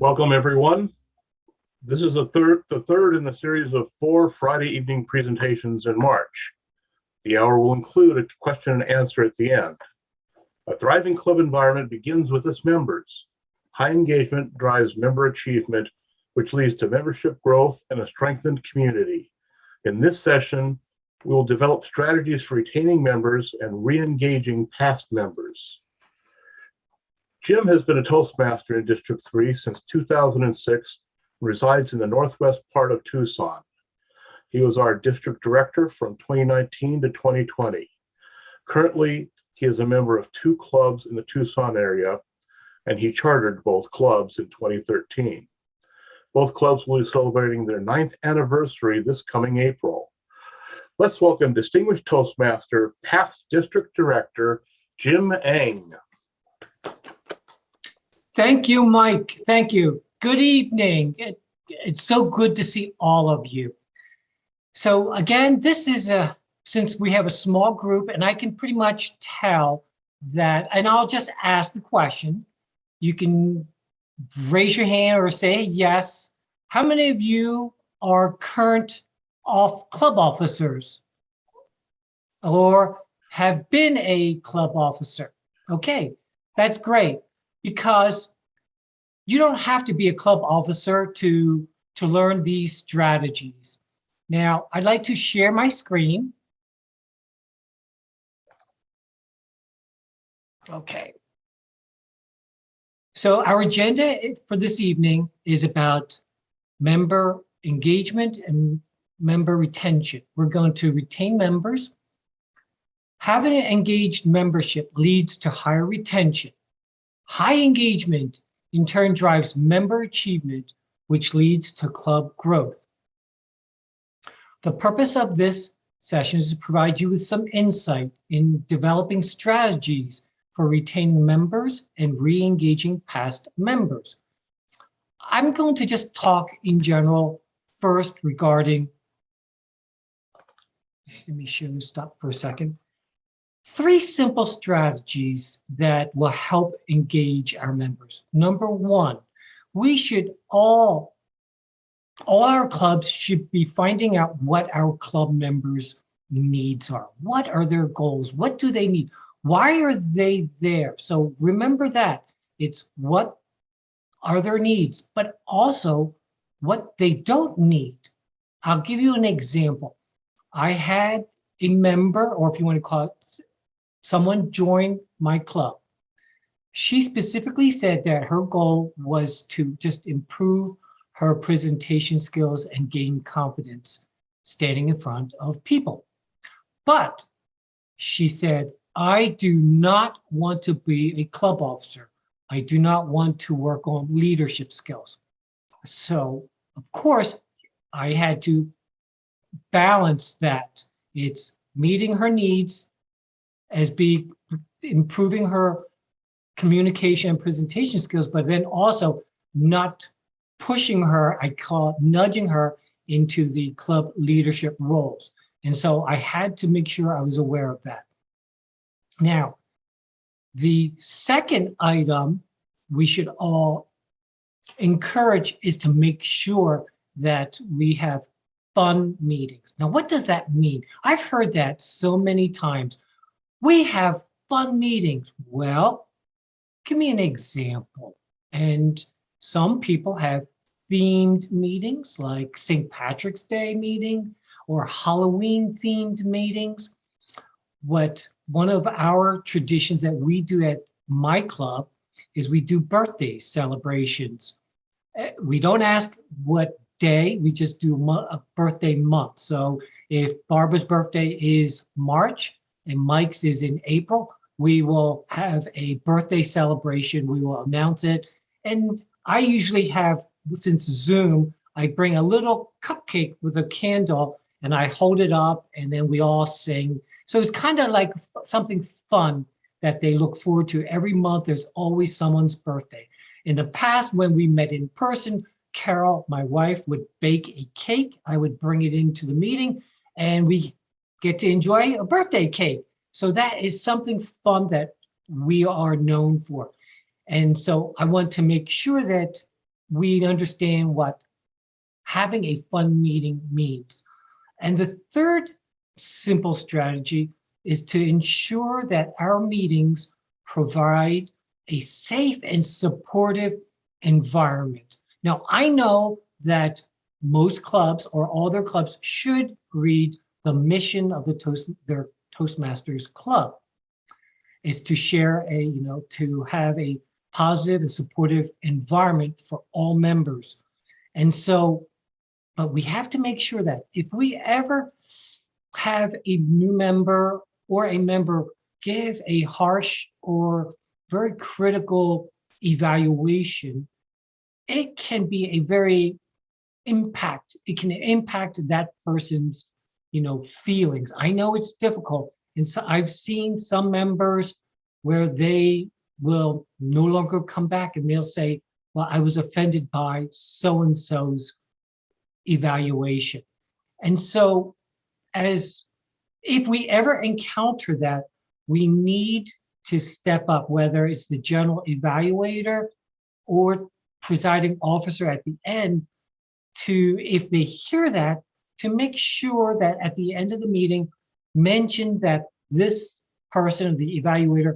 Welcome, everyone. This is the third in the series of 4 Friday evening presentations in March. The hour will include a question and answer at the end. A thriving club environment begins with its members. High engagement drives member achievement, which leads to membership growth and a strengthened community. In this session, we will develop strategies for retaining members and re-engaging past members. Jim has been a Toastmaster in District 3 since 2006 and resides in the northwest part of Tucson. He was our district director from 2019 to 2020. Currently, he is a member of 2 clubs in the Tucson area, and he chartered both clubs in 2013. Both clubs will be celebrating their 9th anniversary this coming April. Let's welcome Distinguished Toastmaster, past District Director, Jim Eng. Thank you, Mike. Thank you. Good evening. It's so good to see all of you. So again, this is since we have a small group and I can pretty much tell that, and I'll just ask the question. You can raise your hand or say yes. How many of you are current club officers or have been a club officer? Okay, that's great. Because you don't have to be a club officer to learn these strategies. Now, I'd like to share my screen. Okay. So our agenda for this evening is about member engagement and member retention. We're going to retain members. Having an engaged membership leads to higher retention. High engagement in turn drives member achievement, which leads to club growth. The purpose of this session is to provide you with some insight in developing strategies for retaining members and re-engaging past members. I'm going to just talk in general first regarding, let me stop for a second. 3 simple strategies that will help engage our members. Number 1, we should all our clubs should be finding out what our club members' needs are. What are their goals? What do they need? Why are they there? So remember that. It's what are their needs, but also what they don't need. I'll give you an example. I had a member, or if you want to call it, someone joined my club. She specifically said that her goal was to just improve her presentation skills and gain confidence standing in front of people. But she said, I do not want to be a club officer. I do not want to work on leadership skills. So, of course, I had to balance that. It's meeting her needs as improving her communication and presentation skills, but then also not pushing her, I call it nudging her into the club leadership roles. And so I had to make sure I was aware of that. Now, the second item we should all encourage is to make sure that we have fun meetings. Now, what does that mean? I've heard that so many times. We have fun meetings. Well, give me an example. And some people have themed meetings like St. Patrick's Day meeting or Halloween themed meetings. One of our traditions that we do at my club is we do birthday celebrations. We don't ask what day, we just do a birthday month. So if Barbara's birthday is March, and Mike's is in April, we will have a birthday celebration. We will announce it. And I usually have, since Zoom, I bring a little cupcake with a candle and I hold it up and then we all sing. So it's kind of like something fun that they look forward to. Every month, there's always someone's birthday. In the past, when we met in person, Carol, my wife, would bake a cake. I would bring it into the meeting and we get to enjoy a birthday cake. So that is something fun that we are known for. And so I want to make sure that we understand what having a fun meeting means. And the third simple strategy is to ensure that our meetings provide a safe and supportive environment. Now, I know that most clubs or all their clubs should read the mission of their Toastmasters club is to share to have a positive and supportive environment for all members. And so, but we have to make sure that if we ever have a new member or a member give a harsh or very critical evaluation, it can be a very it can impact that person's, feelings. I know it's difficult. And so I've seen some members where they will no longer come back and they'll say, well, I was offended by so-and-so's evaluation. And so if we ever encounter that, we need to step up, whether it's the general evaluator or presiding officer at the end, if they hear that, to make sure that at the end of the meeting, mention that this person, the evaluator,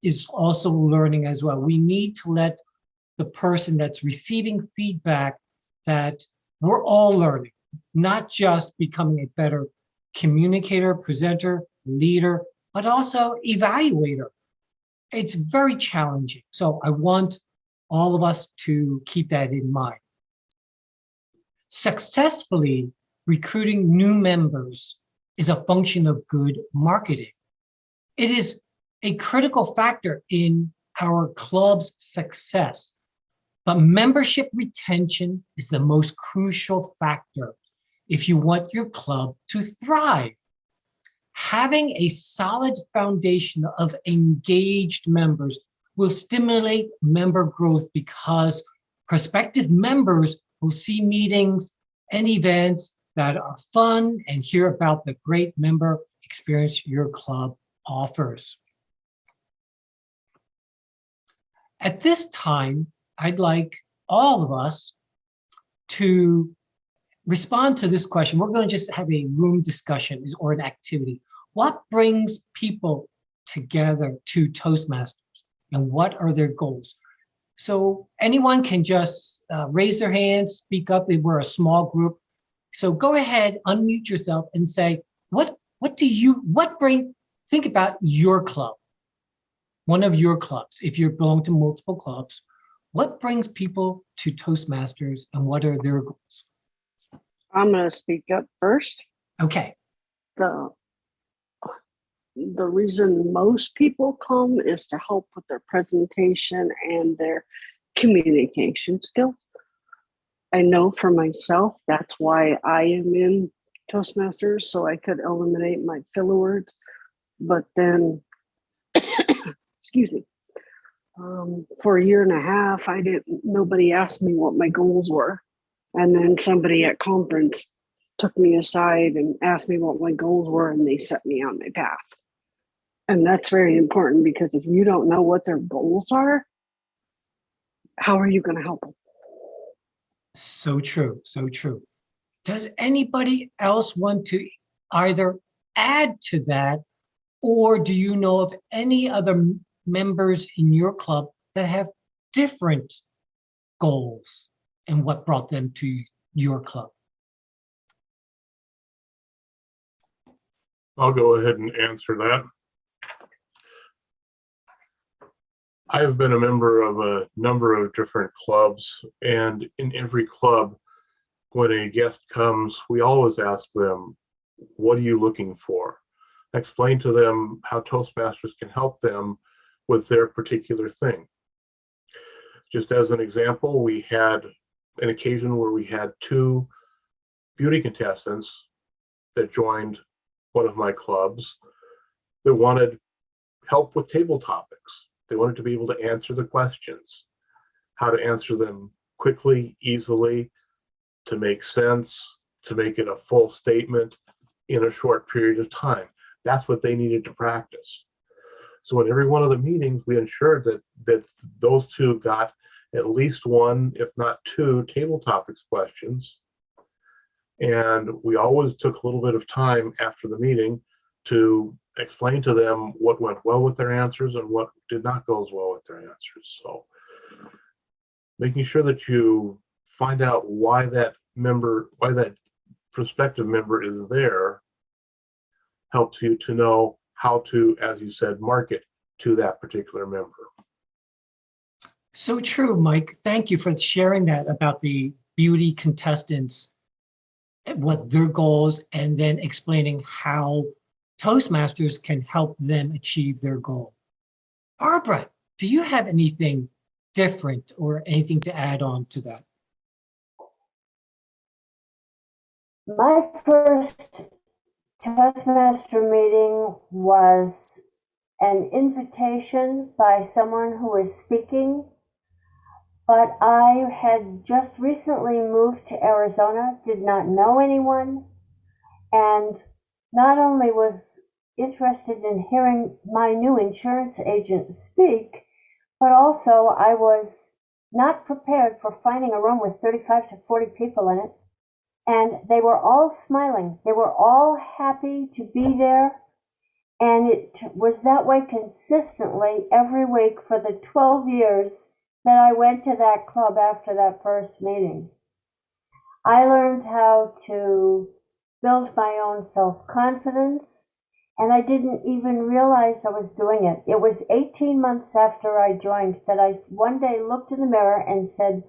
is also learning as well. We need to let the person that's receiving feedback that we're all learning, not just becoming a better communicator, presenter, leader, but also evaluator. It's very challenging. So I want all of us to keep that in mind. Successfully recruiting new members is a function of good marketing. It is a critical factor in our club's success, but membership retention is the most crucial factor if you want your club to thrive. Having a solid foundation of engaged members will stimulate member growth because prospective members will see meetings and events that are fun and hear about the great member experience your club offers. At this time, I'd like all of us to respond to this question. We're going to just have a room discussion or an activity. What brings people together to Toastmasters and what are their goals? So anyone can just raise their hand, speak up. We're a small group. So go ahead, unmute yourself and say, think about your club, one of your clubs. If you belong to multiple clubs, what brings people to Toastmasters and what are their goals? I'm going to speak up first. Okay. The reason most people come is to help with their presentation and their communication skills. I know for myself, that's why I am in Toastmasters, so I could eliminate my filler words. But then, excuse me, for a year and a half, nobody asked me what my goals were. And then somebody at conference took me aside and asked me what my goals were, and they set me on my path. And that's very important because if you don't know what their goals are, how are you going to help them? So true, so true. Does anybody else want to either add to that, or do you know of any other members in your club that have different goals and what brought them to your club? I'll go ahead and answer that. I have been a member of a number of different clubs, and in every club, when a guest comes, we always ask them, what are you looking for? Explain to them how Toastmasters can help them with their particular thing. Just as an example, we had an occasion where we had 2 beauty contestants that joined one of my clubs that wanted help with table topics. They wanted to be able to answer the questions, how to answer them quickly, easily, to make sense, to make it a full statement in a short period of time. That's what they needed to practice. So in every one of the meetings, we ensured that those 2 got at least one, if not two, table topics questions. And we always took a little bit of time after the meeting to explain to them what went well with their answers and what did not go as well with their answers. So making sure that you find out why that prospective member is there helps you to know how to, as you said, market to that particular member. So true, Mike. Thank you for sharing that about the beauty contestants, what their goals, and then explaining how Toastmasters can help them achieve their goal. Barbara, do you have anything different or anything to add on to that? My first Toastmaster meeting was an invitation by someone who was speaking, but I had just recently moved to Arizona, did not know anyone, and not only was interested in hearing my new insurance agent speak, but also I was not prepared for finding a room with 35 to 40 people in it. And they were all smiling. They were all happy to be there. And it was that way consistently every week for the 12 years that I went to that club after that first meeting. I learned how to build my own self-confidence, and I didn't even realize I was doing it. It was 18 months after I joined that I one day looked in the mirror and said,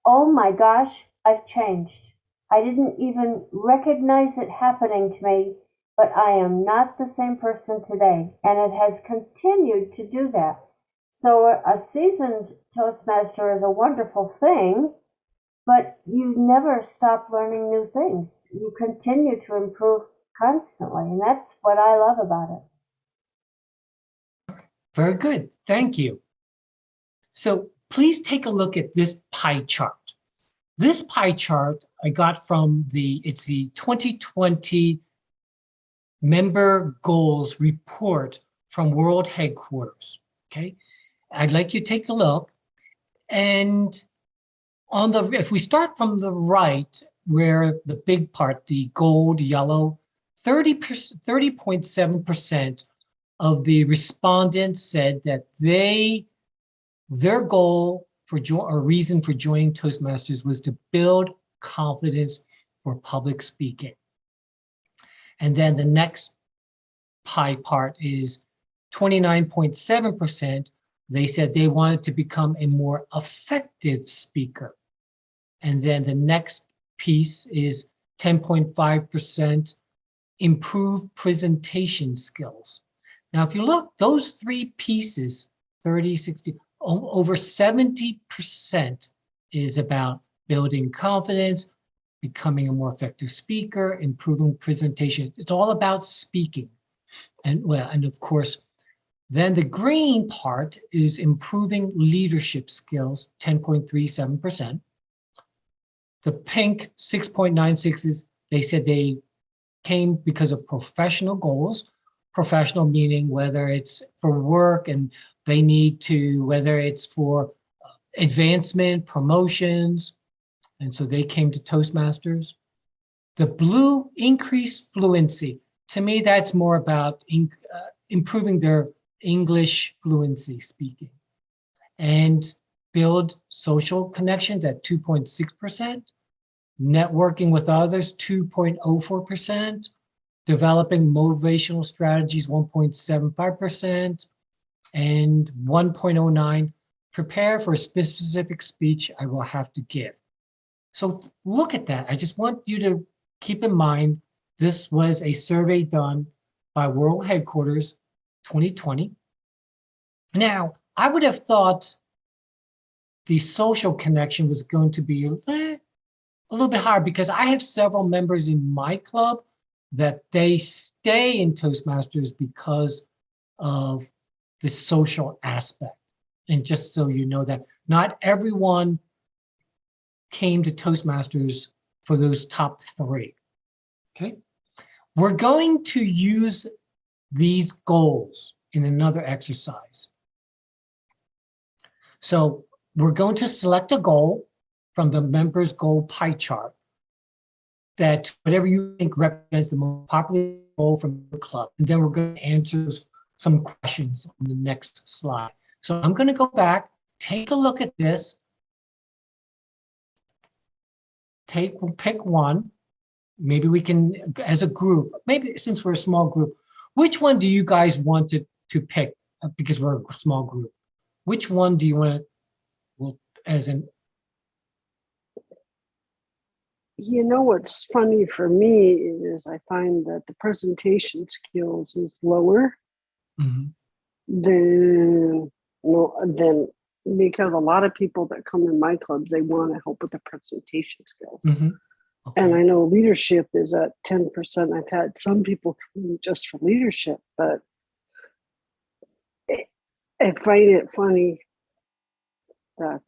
"Oh my gosh, I've changed. I didn't even recognize it happening to me, but I am not the same person today." And it has continued to do that. So a seasoned Toastmaster is a wonderful thing, but you never stop learning new things. You continue to improve constantly, and that's what I love about it. Very good. Thank you. So please take a look at this pie chart. This pie chart I got from it's the 2020 member goals report from World Headquarters. Okay, I'd like you to take a look. And if we start from the right, where the big part, the gold, yellow, 30.7% of the respondents said that their goal or reason for joining Toastmasters was to build confidence for public speaking. And then the next pie part is 29.7%. They said they wanted to become a more effective speaker. And then the next piece is 10.5% improve presentation skills. Now, if you look, those three pieces, 30, 60, over 70% is about building confidence, becoming a more effective speaker, improving presentation. It's all about speaking. And of course, then the green part is improving leadership skills, 10.37%. The pink, 6.96 is, they said they came because of professional goals. Professional meaning whether it's for work and they need to, whether it's for advancement, promotions, and so they came to Toastmasters. The blue, increased fluency. To me, that's more about improving their English fluency speaking. And build social connections at 2.6%. Networking with others, 2.04%. Developing motivational strategies, 1.75%. And 1.09, prepare for a specific speech I will have to give. So look at that. I just want you to keep in mind, this was a survey done by World Headquarters 2020. Now, I would have thought the social connection was going to be a little bit hard because I have several members in my club that they stay in Toastmasters because of the social aspect. And just so you know that not everyone came to Toastmasters for those top three, okay? We're going to use these goals in another exercise. So we're going to select a goal from the members' goal pie chart that whatever you think represents the most popular goal from the club. And then we're going to answer some questions on the next slide. So I'm going to go back, take a look at this, pick one. Maybe we can, as a group, maybe since we're a small group, which one do you guys want to pick? Because we're a small group. Which one do you want to, well, as in? You know what's funny for me is I find that the presentation skills is lower Mhm. than because a lot of people that come in my clubs, they want to help with the presentation skills. Mhm. Okay. And I know leadership is at 10%. I've had some people come just for leadership, but I find it funny that,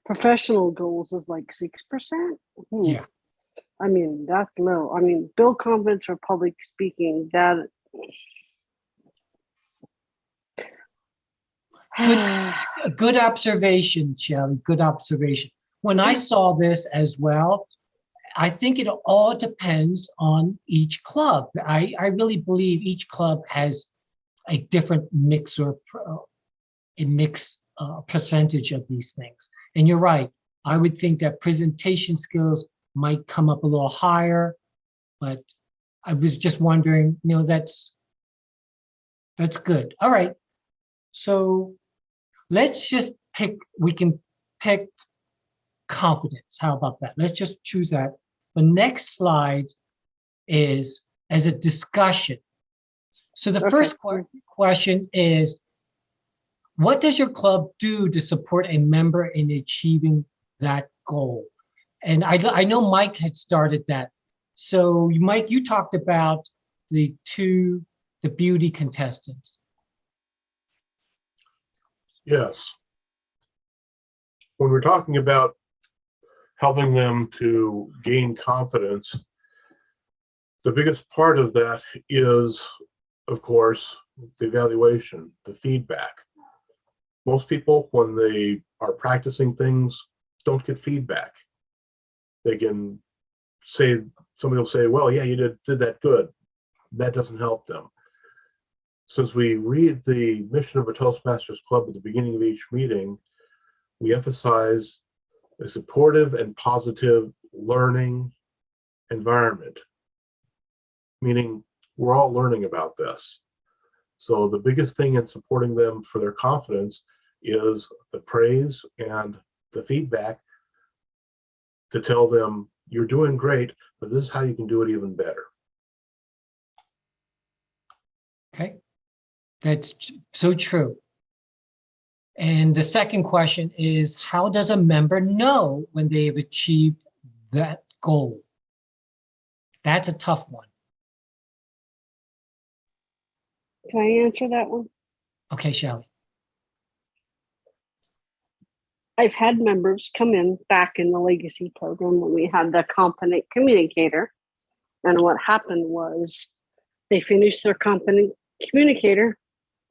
professional goals is like 6%. Yeah. I mean, that's low. I mean, build confidence for public speaking, that. Good observation, Shelley. Good observation. When I saw this as well, I think it all depends on each club. I really believe each club has a different mix or percentage of these things. And you're right. I would think that presentation skills might come up a little higher, but I was just wondering, that's good. All right. So let's just we can pick confidence. How about that? Let's just choose that. The next slide is as a discussion. So the first question is, what does your club do to support a member in achieving that goal? And I know Mike had started that. So Mike, you talked about the beauty contestants. Yes. When we're talking about helping them to gain confidence, the biggest part of that is, of course, the evaluation, the feedback. Most people, when they are practicing things, don't get feedback. They can say, somebody will say, well, yeah, you did that good. That doesn't help them. Since we read the mission of a Toastmasters Club at the beginning of each meeting, we emphasize a supportive and positive learning environment, meaning we're all learning about this. So the biggest thing in supporting them for their confidence is the praise and the feedback to tell them, you're doing great, but this is how you can do it even better. Okay, that's so true. And the second question is, how does a member know when they have achieved that goal? That's a tough one. Can I answer that one? Okay, Shelley. I've had members come in back in the legacy program when we had the competent communicator. And what happened was they finished their competent communicator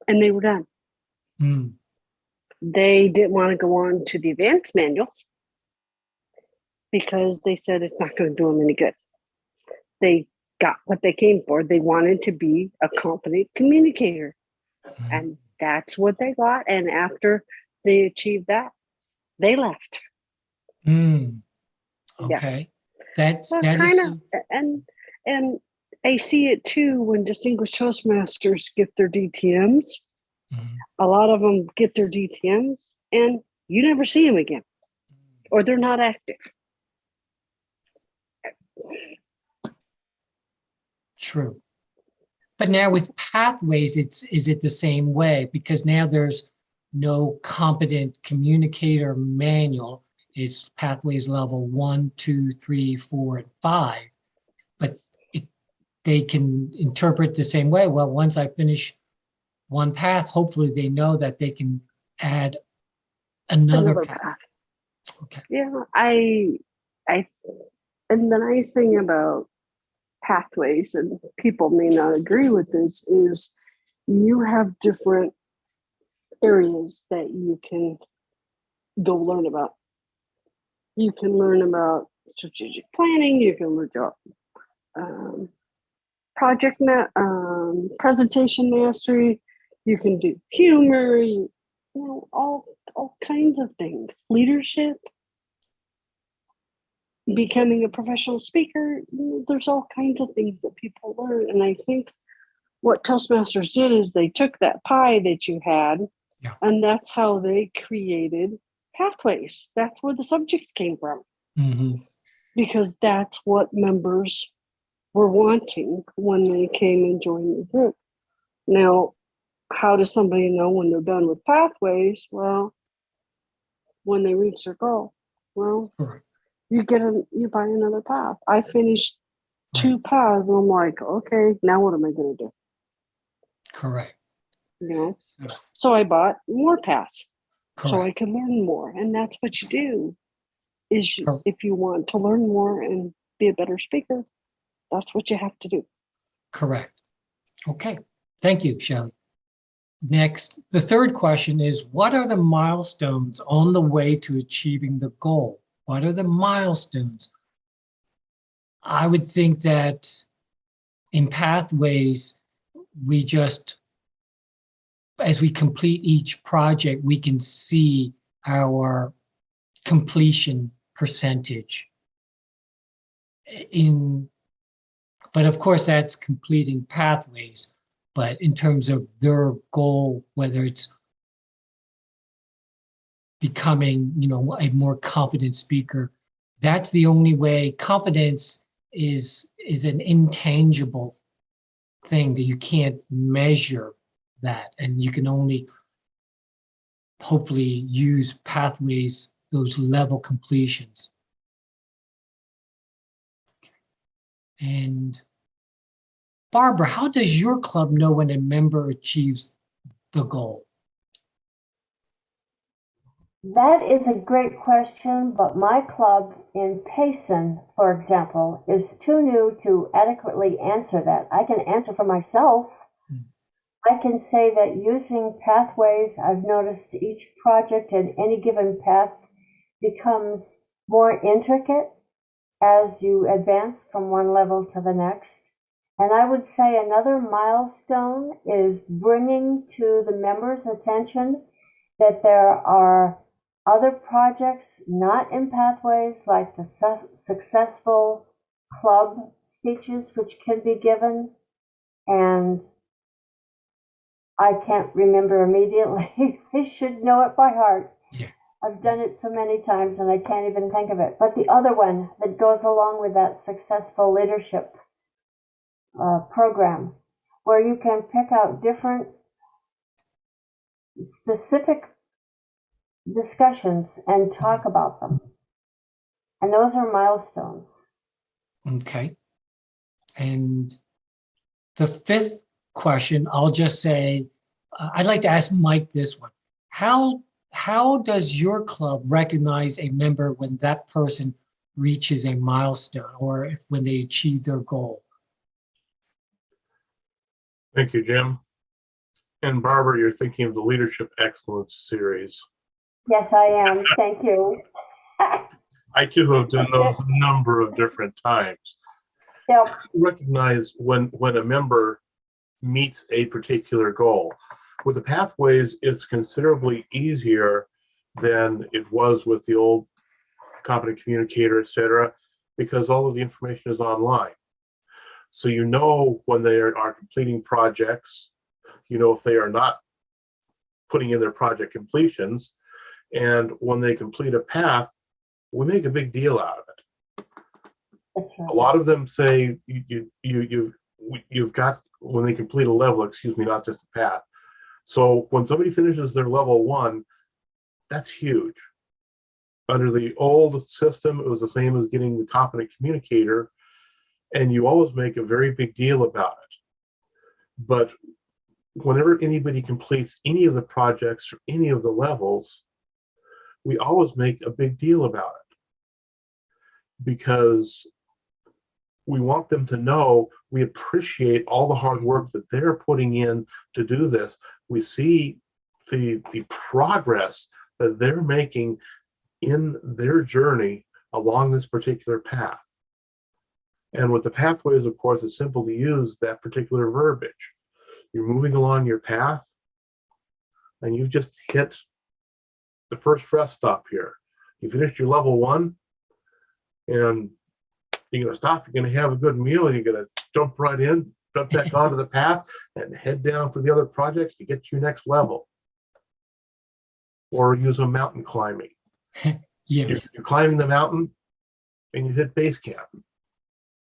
and they were done. Mm. They didn't want to go on to the advanced manuals because they said it's not going to do them any good. They got what they came for. They wanted to be a competent communicator. And that's what they got. And after they achieved that, they left. Mm. Okay. Yeah. That is so... and I see it too when distinguished Toastmasters get their DTMs. Mm-hmm. A lot of them get their DTMs and you never see them again, or they're not active. True. But now with pathways, is it the same way? Because now there's no competent communicator manual. It's pathways level 1, 2, 3, 4, and 5. But they can interpret the same way. Well, once I finish one path, hopefully they know that they can add another path. Okay. Yeah, and the nice thing about pathways, and people may not agree with this, is you have different areas that you can go learn about. You can learn about strategic planning. You can learn about presentation mastery. You can do humor. All kinds of things. Leadership. Becoming a professional speaker. There's all kinds of things that people learn, and I think what Toastmasters did is they took that pie that you had, yeah. and that's how they created pathways. That's where the subjects came from. Mm-hmm. Because that's what members were wanting when they came and joined the group. Now, how does somebody know when they're done with pathways? Well, when they reach their goal. Well, Correct. you buy another path. I finished 2 paths and I'm like, okay, now what am I going to do? Correct. So I bought more paths. Correct. So I can learn more. And that's what you do. If you want to learn more and be a better speaker, that's what you have to do. Correct. Okay. Thank you, Shelley. Next, the third question is, what are the milestones on the way to achieving the goal? What are the milestones? I would think that in pathways, we just, as we complete each project, we can see our completion percentage. But of course, that's completing pathways. But in terms of their goal, whether it's becoming, a more confident speaker, that's the only way. Confidence is an intangible thing that you can't measure that, and you can only hopefully use pathways, those level completions. And Barbara, how does your club know when a member achieves the goal? That is a great question, but my club in Payson, for example, is too new to adequately answer that. I can answer for myself. I can say that using pathways, I've noticed each project in any given path becomes more intricate as you advance from one level to the next. And I would say another milestone is bringing to the members' attention that there are other projects not in pathways, like the successful club speeches, which can be given. And I can't remember immediately. I should know it by heart. Yeah. I've done it so many times and I can't even think of it. But the other one that goes along with that successful leadership program, where you can pick out different specific discussions and talk about them. And those are milestones. Okay. And the fifth question, I'll just say, I'd like to ask Mike this one. How does your club recognize a member when that person reaches a milestone or when they achieve their goal? Thank you, Jim. And Barbara, you're thinking of the Leadership Excellence series. Yes, I am. Thank you. I too have done those a number of different times. Yep. Recognize when a member meets a particular goal. With the pathways, it's considerably easier than it was with the old competent communicator, etc., because all of the information is online. So you know when they are completing projects, if they are not putting in their project completions, and when they complete a path, we make a big deal out of it. That's right. A lot of them say you've got, when they complete a level, not just a path. So when somebody finishes their level 1, that's huge. Under the old system, it was the same as getting the competent communicator, and you always make a very big deal about it. But whenever anybody completes any of the projects or any of the levels, we always make a big deal about it, because we want them to know we appreciate all the hard work that they're putting in to do this. We see the progress that they're making in their journey along this particular path. And with the pathways, of course, it's simple to use that particular verbiage. You're moving along your path, and you've just hit the first rest stop here. You finished your level 1, and you're going to stop. You're going to have a good meal, and you're going to jump right in, jump back onto the path, and head down for the other projects to get to your next level. Or use a mountain climbing. Yes. You're climbing the mountain, and you hit base camp.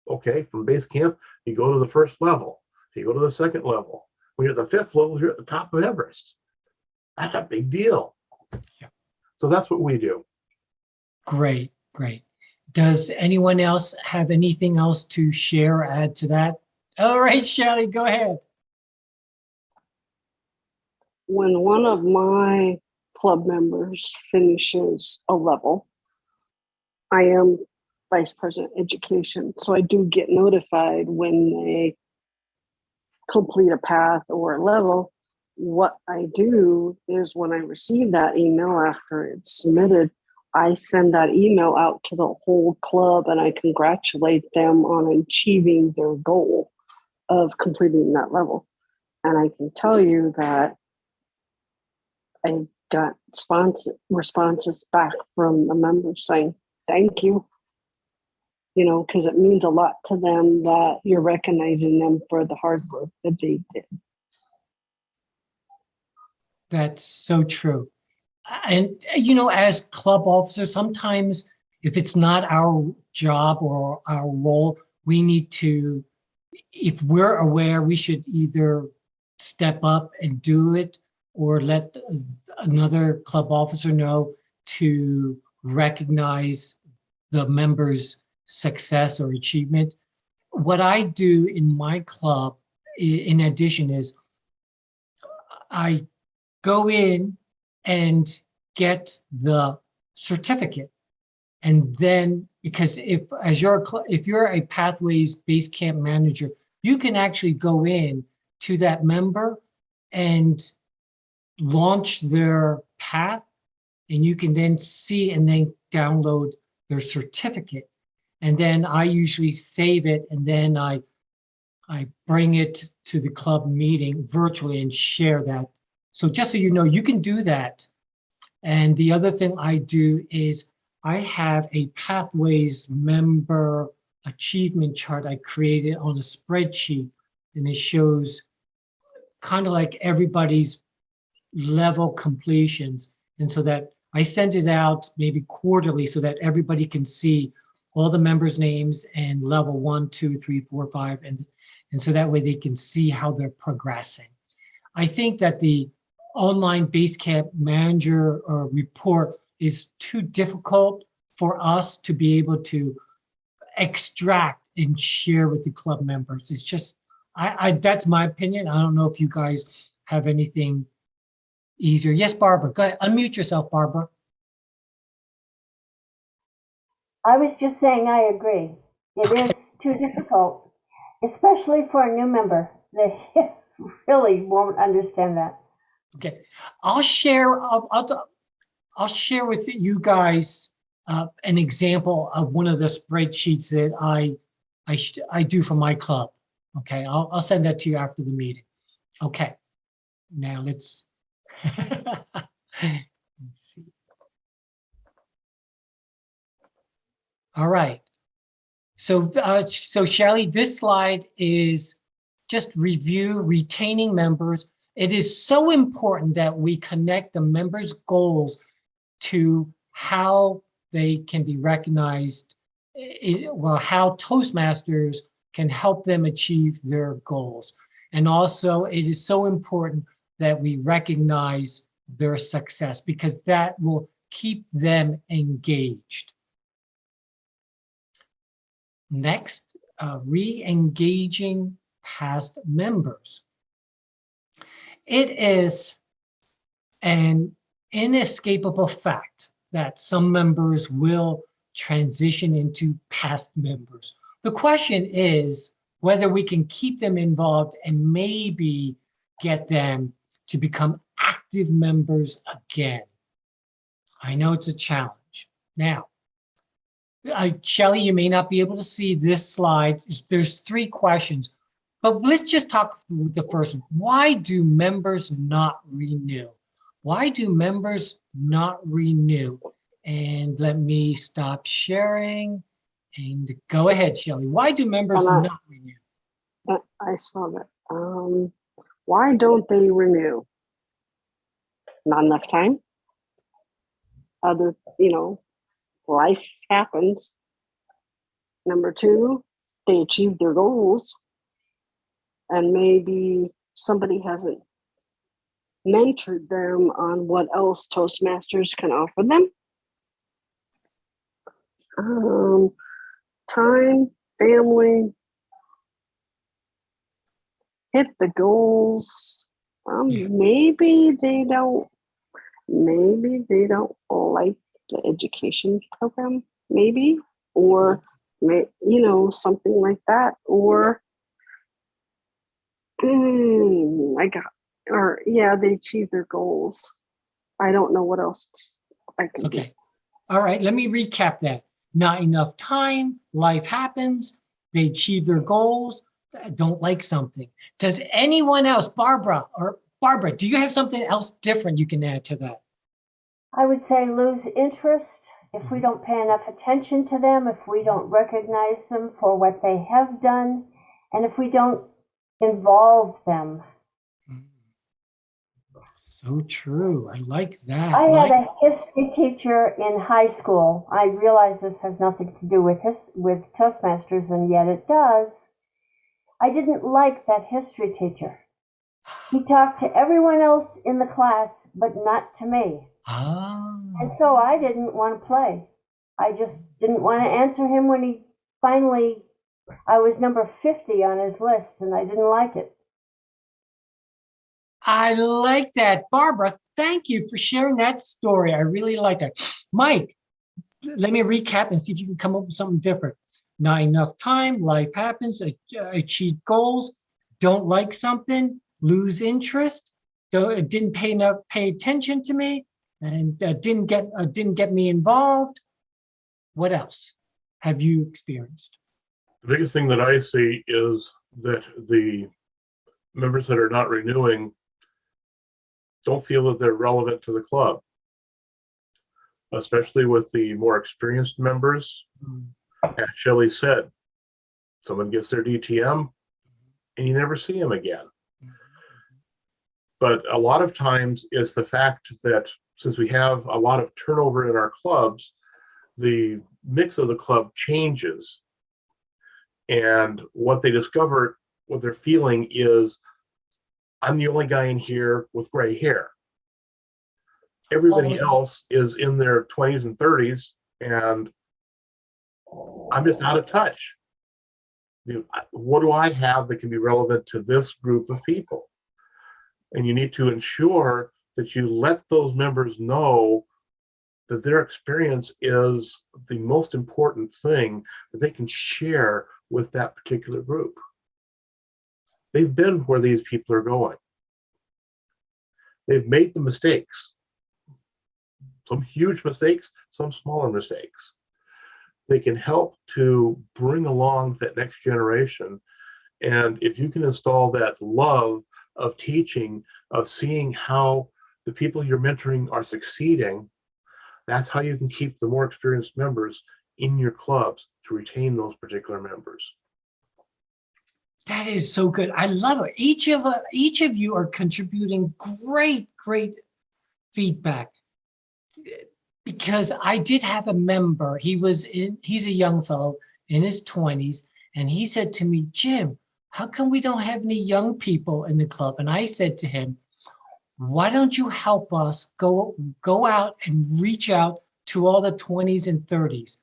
Okay, from base camp, you go to the first level. You go to the second level. When you're at the 5th level, you're at the top of Everest. That's a big deal. Yeah. So that's what we do. Great, great. Does anyone else have anything else to share or add to that? All right, Shelley, go ahead. When one of my club members finishes a level, I am Vice President Education, so I do get notified when they complete a path or a level. What I do is when I receive that email after it's submitted, I send that email out to the whole club and I congratulate them on achieving their goal of completing that level. And I can tell you that I got responses back from the members saying, thank you. You know, because it means a lot to them that you're recognizing them for the hard work that they did. That's so true. And, you know, as club officers, sometimes if it's not our job or our role, we need to, if we're aware, we should either step up and do it or let another club officer know to recognize the members' success or achievement. What I do in my club, in addition, is I go in and get the certificate. And then, because if you're a Pathways Base Camp manager, you can actually go in to that member and launch their path, and you can then see and then download their certificate. And then I usually save it, and then I bring it to the club meeting virtually and share that. So just so you know, you can do that. And the other thing I do is I have a Pathways member achievement chart I created on a spreadsheet, and it shows kind of like everybody's level completions. And so that I send it out maybe quarterly so that everybody can see all the members' names and level 1, 2, 3, 4, 5, and so that way they can see how they're progressing. I think that the online Basecamp manager report is too difficult for us to be able to extract and share with the club members. It's just, that's my opinion. I don't know if you guys have anything easier. Yes, Barbara, go ahead. Unmute yourself, Barbara. I was just saying I agree. It is too difficult, especially for a new member. They really won't understand that. Okay, I'll share with you guys an example of one of the spreadsheets that I do for my club. Okay, I'll send that to you after the meeting. Okay, now let's see. All right. So Shelley, this slide is just retaining members. It is so important that we connect the members' goals to how they can be recognized, well, how Toastmasters can help them achieve their goals. And also, it is so important that we recognize their success because that will keep them engaged. Next, re-engaging past members. It is an inescapable fact that some members will transition into past members. The question is whether we can keep them involved and maybe get them to become active members again. I know it's a challenge. Now, Shelley, you may not be able to see this slide. There's 3 questions, but let's just talk through the first one. Why do members not renew? Why do members not renew? And let me stop sharing and go ahead, Shelley. Why do members not renew? I saw that. Why don't they renew? Not enough time. Life happens. Number 2, they achieve their goals, and maybe somebody hasn't mentored them on what else Toastmasters can offer them. Time, family, hit the goals. Maybe they don't like the education program, maybe, or something like that, or they achieve their goals. I don't know what else I can do. Okay. All right, let me recap that. Not enough time, life happens, they achieve their goals, don't like something. Does anyone else, Barbara, do you have something else different you can add to that? I would say lose interest if we don't pay enough attention to them, if we don't recognize them for what they have done, and if we don't involve them. So true. I like that. I had a history teacher in high school. I realize this has nothing to do with Toastmasters, and yet it does. I didn't like that history teacher. He talked to everyone else in the class, but not to me. And so I didn't want to play. I just didn't want to answer him when I was number 50 on his list, and I didn't like it. I like that. Barbara, thank you for sharing that story. I really like that. Mike, let me recap and see if you can come up with something different. Not enough time, life happens, achieve goals, don't like something, lose interest, didn't pay attention to me, and didn't get me involved. What else have you experienced? The biggest thing that I see is that the members that are not renewing don't feel that they're relevant to the club, especially with the more experienced members. As Shelley said, someone gets their DTM and you never see them again. But a lot of times it's the fact that since we have a lot of turnover in our clubs, the mix of the club changes. And what they discover, what they're feeling is, I'm the only guy in here with gray hair. Everybody else is in their 20s and 30s, and I'm just out of touch. What do I have that can be relevant to this group of people? And you need to ensure that you let those members know that their experience is the most important thing that they can share with that particular group. They've been where these people are going. They've made the mistakes. Some huge mistakes, some smaller mistakes. They can help to bring along that next generation. And if you can install that love of teaching, of seeing how the people you're mentoring are succeeding, that's how you can keep the more experienced members in your clubs to retain those particular members. That is so good. I love it. Each of you are contributing great feedback, because I did have a member. He's a young fellow in his 20s, and he said to me, Jim, how come we don't have any young people in the club? And I said to him, why don't you help us go out and reach out to all the 20s and 30s?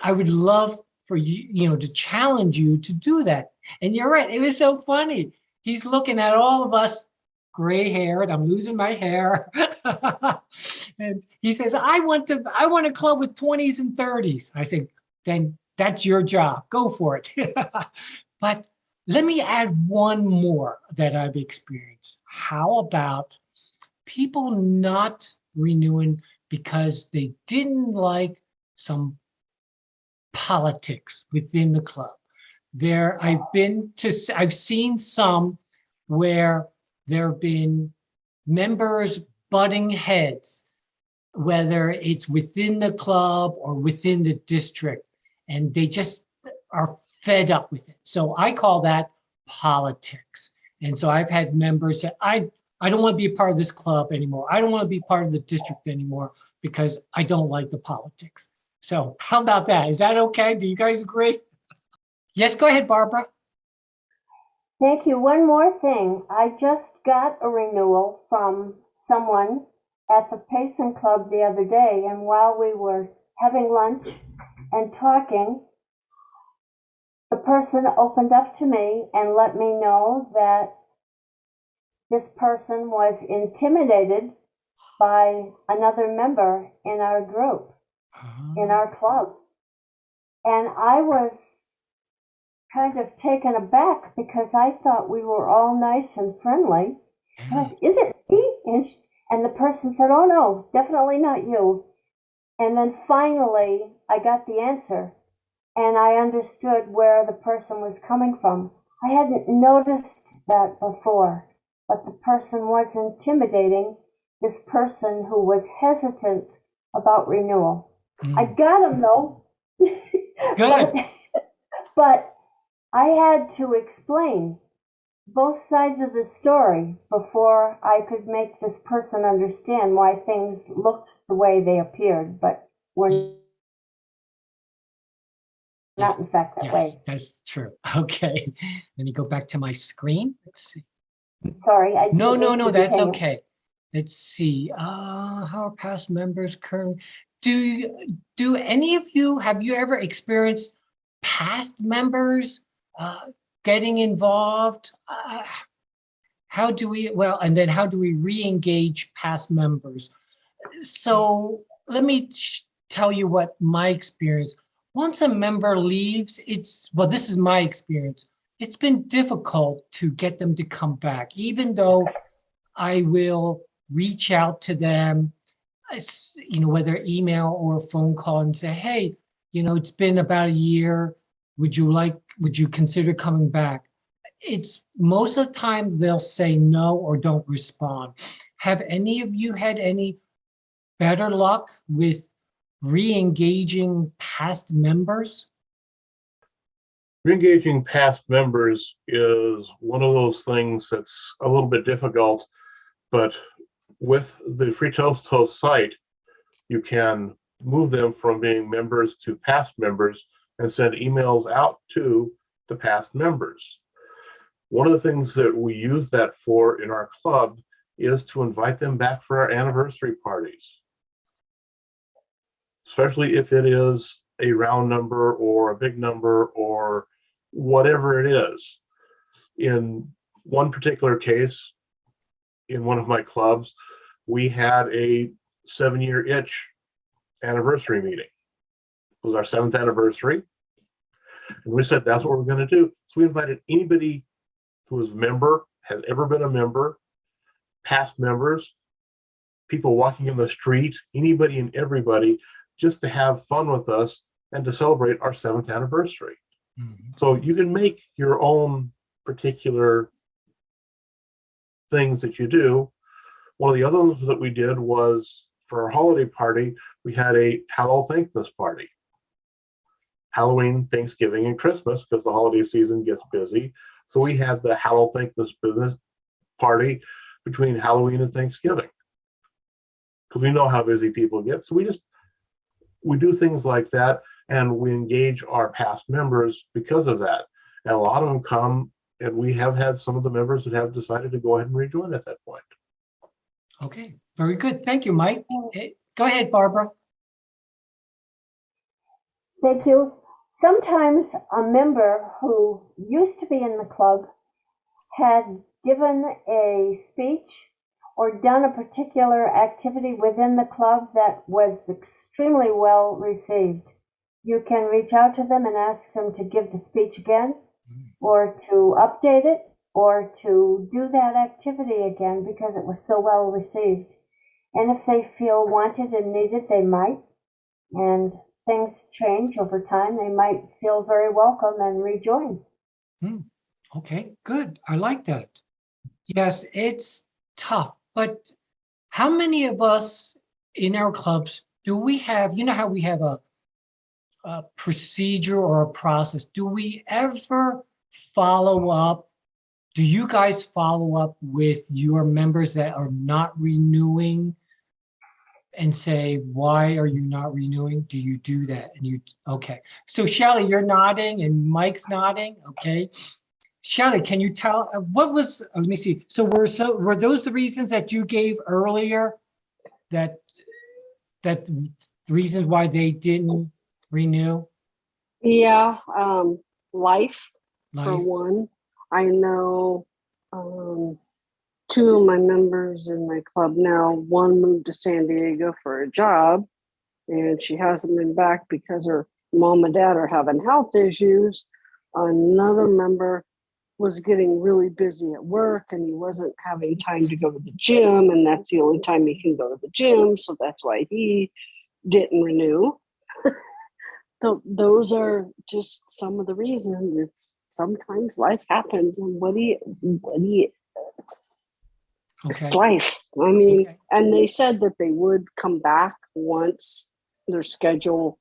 I would love for you, to challenge you to do that. And you're right, it was so funny. He's looking at all of us gray haired, I'm losing my hair. And he says, I want a club with 20s and 30s. I said, then that's your job, go for it. But let me add one more that I've experienced. How about people not renewing because they didn't like some politics within the club. I've seen some where there have been members butting heads, whether it's within the club or within the district, and they just are fed up with it. So I call that politics. And so I've had members say, I don't want to be a part of this club anymore. I don't want to be part of the district anymore because I don't like the politics. So how about that? Is that okay? Do you guys agree? Yes, go ahead, Barbara. Thank you. One more thing. I just got a renewal from someone at the Payson Club the other day, and while we were having lunch and talking, the person opened up to me and let me know that this person was intimidated by another member in our group, in our club. And I was kind of taken aback because I thought we were all nice and friendly. And I said, is it me? And the person said, oh no, definitely not you. And then finally I got the answer and I understood where the person was coming from. I hadn't noticed that before, but the person was intimidating this person who was hesitant about renewal. I got him though. Good. But I had to explain both sides of the story before I could make this person understand why things looked the way they appeared, but were not in fact that way. Yes, that's true. Okay. Let me go back to my screen. Let's see. Sorry. I No, didn't mean to that's detain you. okay. Let's see. How are past members current? Do any of you, have you ever experienced past members getting involved? How do we re-engage past members? So let me tell you what my experience. Once a member leaves, this is my experience. It's been difficult to get them to come back, even though I will reach out to them, whether email or phone call and say, hey, it's been about a year. Would you consider coming back? It's most of the time they'll say no or don't respond. Have any of you had any better luck with re-engaging past members? Re-engaging past members is one of those things that's a little bit difficult, but with the Free Toast Toast site, you can move them from being members to past members and send emails out to the past members. One of the things that we use that for in our club is to invite them back for our anniversary parties, especially if it is a round number or a big number or whatever it is. In one particular case, in one of my clubs, we had a 7-year itch anniversary meeting. It was our 7th anniversary. And we said, that's what we're going to do. So we invited anybody who is a member, has ever been a member, past members, people walking in the street, anybody and everybody, just to have fun with us and to celebrate our 7th anniversary. Mm-hmm. So you can make your own particular things that you do. One of the other ones that we did was for our holiday party, we had a Hallow Thankmas party. Halloween, Thanksgiving, and Christmas, because the holiday season gets busy. So we had the Hallow Thankmas business party between Halloween and Thanksgiving, because we know how busy people get. So we do things like that, and we engage our past members because of that. And a lot of them come, and we have had some of the members that have decided to go ahead and rejoin at that point. Okay, very good. Thank you, Mike. Go ahead, Barbara. Thank you. Sometimes a member who used to be in the club had given a speech or done a particular activity within the club that was extremely well received. You can reach out to them and ask them to give the speech again, or to update it, or to do that activity again because it was so well received. And if they feel wanted and needed, they might. And things change over time. They might feel very welcome and rejoin. Okay, good. I like that. Yes, it's tough, but how many of us in our clubs do we have, you know how we have a procedure or a process? Do we ever follow up? Do you guys follow up with your members that are not renewing and say, why are you not renewing? Do you do that? And you, okay. So Shelley, you're nodding and Mike's nodding. Okay. Shelley, can you tell what was, let me see. So were those the reasons that you gave earlier that the reasons why they didn't renew? Yeah, life for Life? one. I know two of my members in my club now. One moved to San Diego for a job, and she hasn't been back because her mom and dad are having health issues. Another member was getting really busy at work, and he wasn't having time to go to the gym, and that's the only time he can go to the gym, so that's why he didn't renew. So those are just some of the reasons. It's sometimes life happens, and what do you Okay. it's life. I mean, Okay. and they said that they would come back once their schedule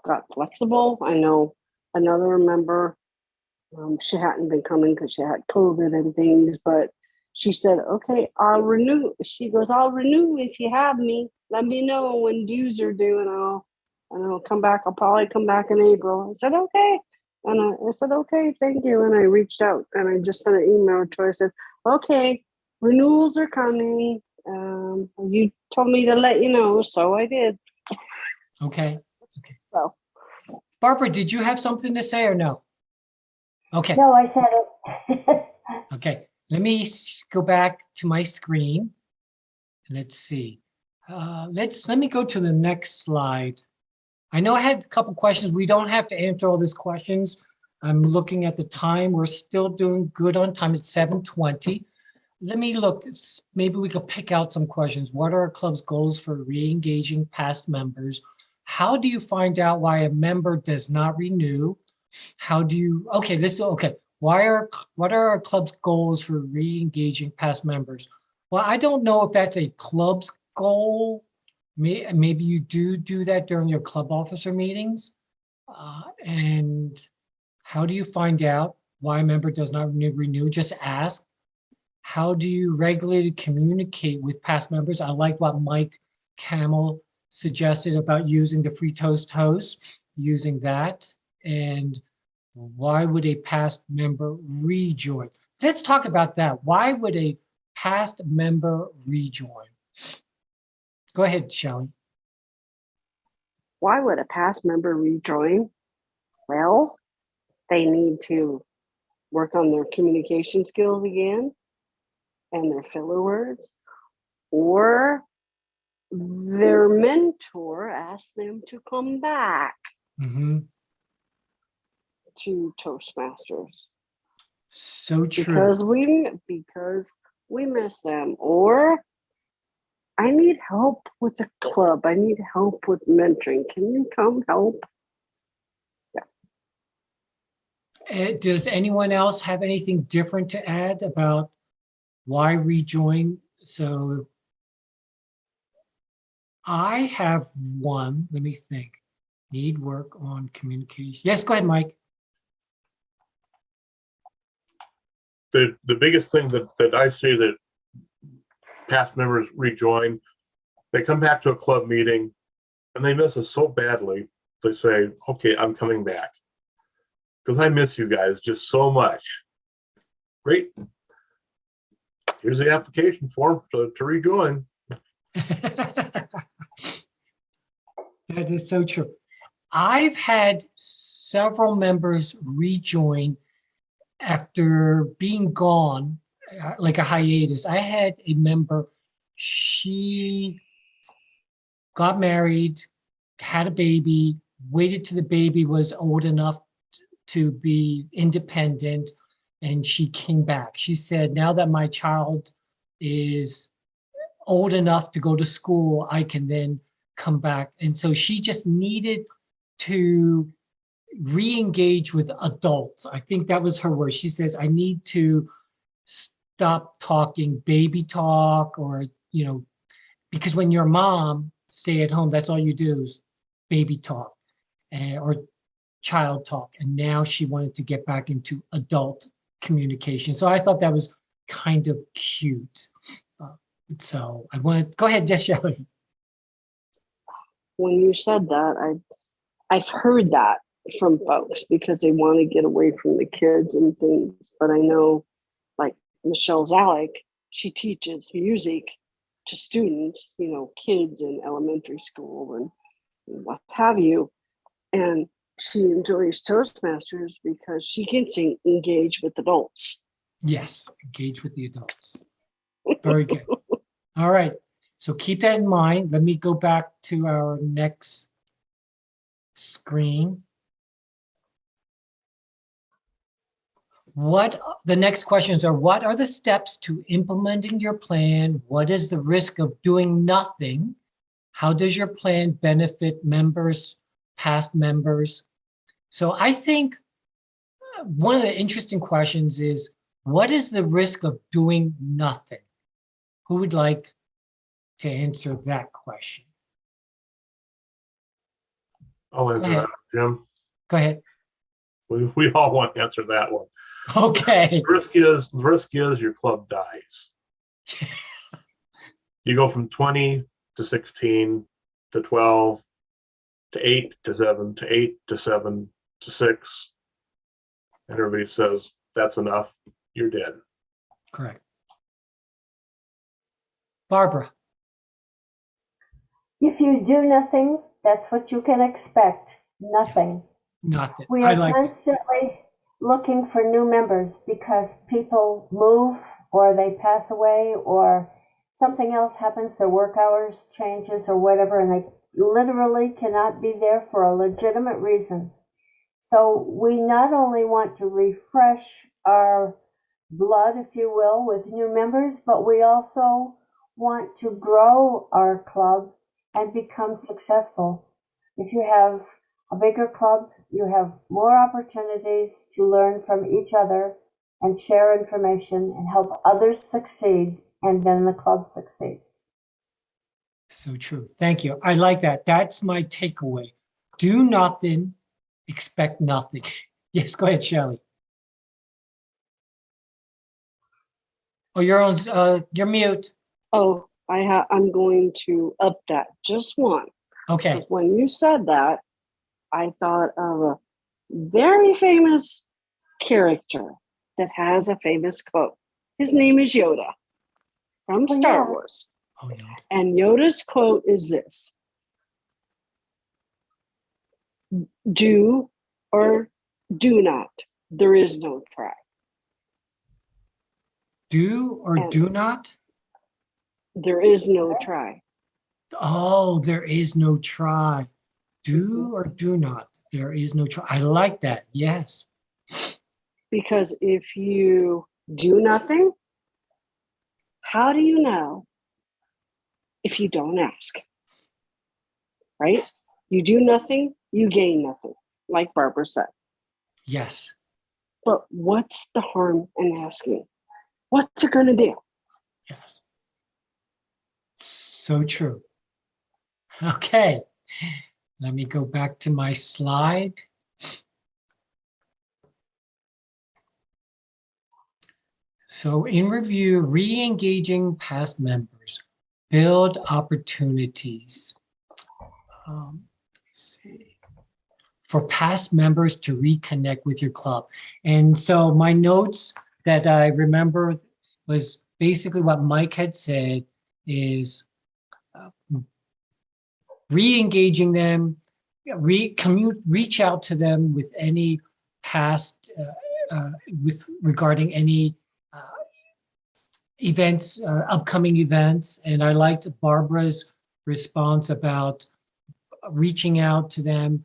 got flexible. I know another member, she hadn't been coming because she had COVID and things, but she said, okay, I'll renew. She goes, I'll renew if you have me. Let me know when dues are due, and I'll come back. I'll probably come back in April. I said, okay. And I said, okay, thank you. And I reached out and I just sent an email to her. I said, okay, renewals are coming. You told me to let you know, so I did. Okay. Okay. So Barbara, did you have something to say or no? Okay. No, I said it. Okay. Let me go back to my screen. Let's see. Let me go to the next slide. I know I had a couple questions. We don't have to answer all these questions. I'm looking at the time. We're still doing good on time. It's 7:20. Let me look. Maybe we could pick out some questions. What are our club's goals for re-engaging past members? How do you find out why a member does not renew? How do you, okay, okay. What are our club's goals for re-engaging past members? Well, I don't know if that's a club's goal. Maybe you do that during your club officer meetings. And how do you find out why a member does not renew? Just ask. How do you regularly communicate with past members? I like what Mike Camel suggested about using the free toast host, using that. And why would a past member rejoin? Let's talk about that. Why would a past member rejoin? Go ahead, Shelley. why would a past member rejoin? Well, they need to work on their communication skills again and their filler words, or their mentor asked them to come back to Toastmasters So true. because we miss them, or I need help with the club. I need help with mentoring. Can you come help? Does anyone else have anything different to add about why rejoin? So I have one. Let me think. Need work on communication. Yes, go ahead, Mike. The biggest thing that I see that past members rejoin, they come back to a club meeting and they miss us so badly. They say, okay, I'm coming back because I miss you guys just so much. Great. Here's the application form to rejoin. That is so true. I've had several members rejoin after being gone, like a hiatus. I had a member, she got married, had a baby, waited till the baby was old enough to be independent, and she came back. She said, now that my child is old enough to go to school, I can then come back. And so she just needed to re-engage with adults. I think that was her word. She says, I need to stop talking baby talk, or, because when you're a mom, stay at home, that's all you do is baby talk or child talk. And now she wanted to get back into adult communication. So I thought that was kind of cute. So I wanted, go ahead, yes, Shelley. When you said that, I've heard that from folks because they want to get away from the kids and things. But I know, like Michelle Zalek, she teaches music to students, kids in elementary school and what have you. And she enjoys Toastmasters because she can engage with adults. Yes, engage with the adults. Very good. All right. So keep that in mind. Let me go back to our next screen. The next questions are, what are the steps to implementing your plan? What is the risk of doing nothing? How does your plan benefit members, past members? So I think one of the interesting questions is, what is the risk of doing nothing? Who would like to answer that question? I'll answer that, Jim. Go ahead. We all want to answer that one. Okay. The risk is your club dies. You go from 20 to 16 to 12 to 8 to 7 to 8 to 7 to 6. And everybody says, that's enough. You're dead. Correct. Barbara. If you do nothing, that's what you can expect. Nothing. Nothing. We I are like constantly looking for new members because people move or they pass away or something else happens, their work hours changes or whatever, and they literally cannot be there for a legitimate reason. So we not only want to refresh our blood, if you will, with new members, but we also want to grow our club and become successful. If you have a bigger club, you have more opportunities to learn from each other and share information and help others succeed, and then the club succeeds. So true. Thank you. I like that. That's my takeaway. Do nothing, expect nothing. Yes, go ahead, Shelley. Oh, you're mute. Oh, I'm going to up that just one. Okay. 'Cause when you said that, I thought of a very famous character that has a famous quote. His name is Yoda from Star Wars. Oh, no. And Yoda's quote is this: do or do not. There is no try. Do or And do not? there is no try. Oh, there is no try. Do or do not. There is no try. I like that. Yes. Because if you do nothing, how do you know if you don't ask? Right? You do nothing, you gain nothing, like Barbara said. Yes. But what's the harm in asking? What's it going to do? Yes. So true. Okay. Let me go back to my slide. So in review, re-engaging past members, build opportunities. Let's see. For past members to reconnect with your club. And so my notes that I remember was basically what Mike had said is re-engaging them, reach out to them with any past, regarding any events, upcoming events. And I liked Barbara's response about reaching out to them,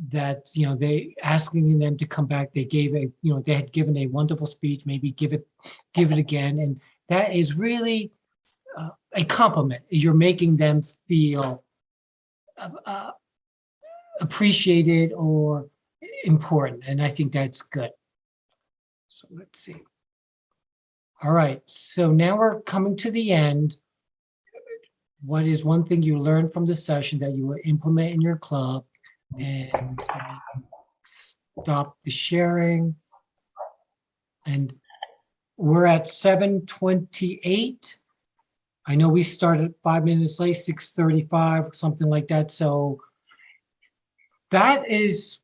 that, they asking them to come back. They gave they had given a wonderful speech, maybe give it again. And that is really a compliment. You're making them feel appreciated or important. And I think that's good. So let's see. All right. So now we're coming to the end. What is one thing you learned from the session that you will implement in your club? And stop the sharing. And we're at 7:28. I know we started 5 minutes late, 6:35, something like that. So that is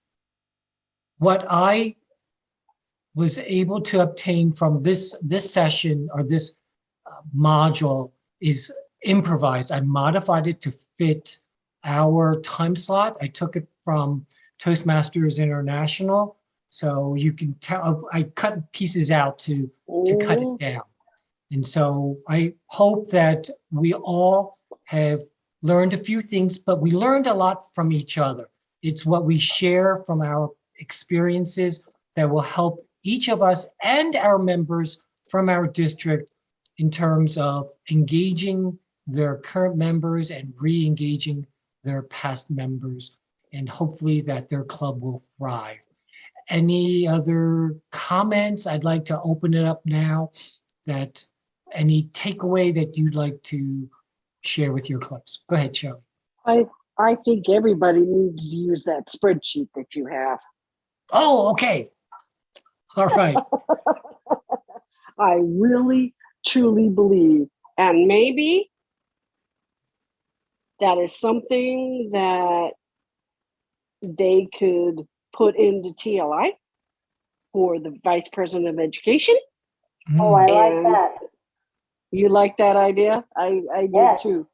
what I was able to obtain from this session, or this module is improvised. I modified it to fit our time slot. I took it from Toastmasters International. So you can tell I cut pieces out to cut it down. And so I hope that we all have learned a few things, but we learned a lot from each other. It's what we share from our experiences that will help each of us and our members from our district in terms of engaging their current members and re-engaging their past members, and hopefully that their club will thrive. Any other comments? I'd like to open it up now. That any takeaway that you'd like to share with your clubs? Go ahead, Shelley. I think everybody needs to use that spreadsheet that you have. Oh, okay. All right. I really, truly believe, and maybe that is something that they could put into TLI for the Vice President of Education. Oh, I like And that. you like that idea? I did Yes. too.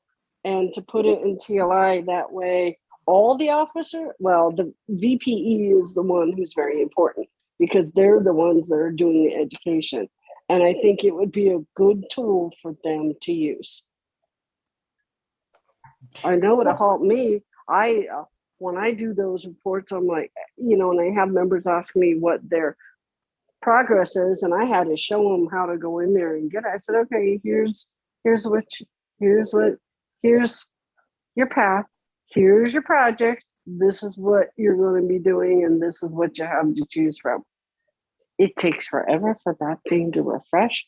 And to put it in TLI, that way all the the VPE is the one who's very important, because they're the ones that are doing the education. And I think it would be a good tool for them to use. I know it'll help me. When I do those reports, I'm like, and I have members ask me what their progress is, and I had to show them how to go in there and get it. I said, okay, here's your path. Here's your project. This is what you're going to be doing, and this is what you have to choose from. It takes forever for that thing to refresh.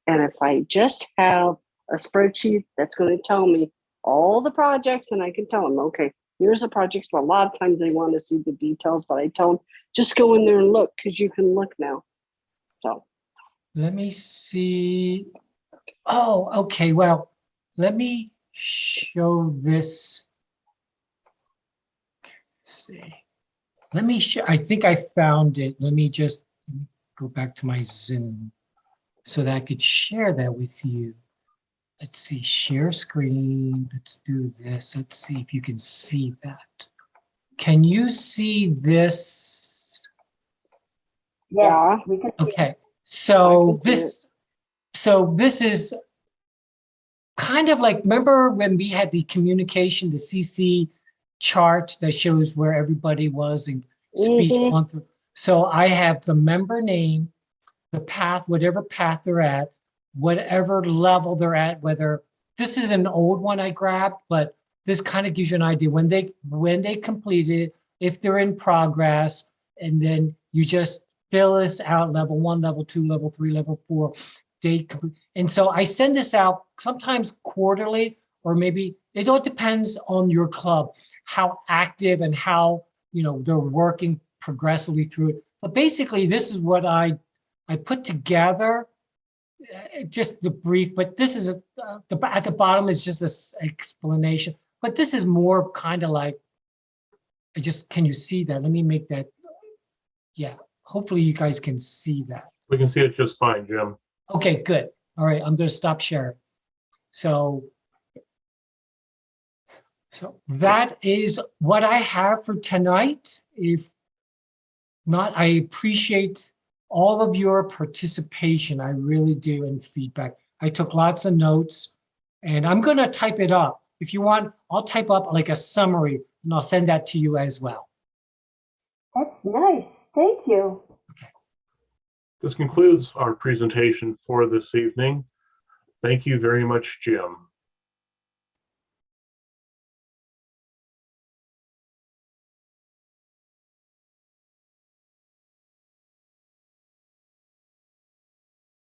And if I just have a spreadsheet that's going to tell me all the projects, and I can tell them, okay, here's a project. But a lot of times they want to see the details, but I tell them, just go in there and look, because you can look now. So Let me see. Oh, okay. Well, let me show this. Let's see. Let me show. I think I found it. Let me just go back to my Zoom so that I could share that with you. Let's see. Share screen. Let's do this. Let's see if you can see that. Can you see this? Yes, Yeah. we can. See it. Okay. So I can see this is kind of like, remember when we had the communication, the CC chart that shows where everybody was and speech Mhm. on through. So I have the member name, the path, whatever path they're at, whatever level they're at, whether this is an old one I grabbed, but this kind of gives you an idea when they completed, if they're in progress, and then you just fill this out, level 1, level 2, level 3, level 4, date complete. And so I send this out sometimes quarterly, or maybe it all depends on your club, how active and how they're working progressively through it. But basically, this is what I put together, just the brief. But this is at the bottom is just an explanation. But this is more kind of like, can you see that? Let me make that. Yeah, hopefully you guys can see that. We can see it just fine, Jim. Okay, good. All right, I'm going to stop sharing. So that is what I have for tonight. If not, I appreciate all of your participation. I really do, and feedback. I took lots of notes, and I'm going to type it up. If you want, I'll type up like a summary, and I'll send that to you as well. That's nice. Thank you. This concludes our presentation for this evening. Thank you very much, Jim.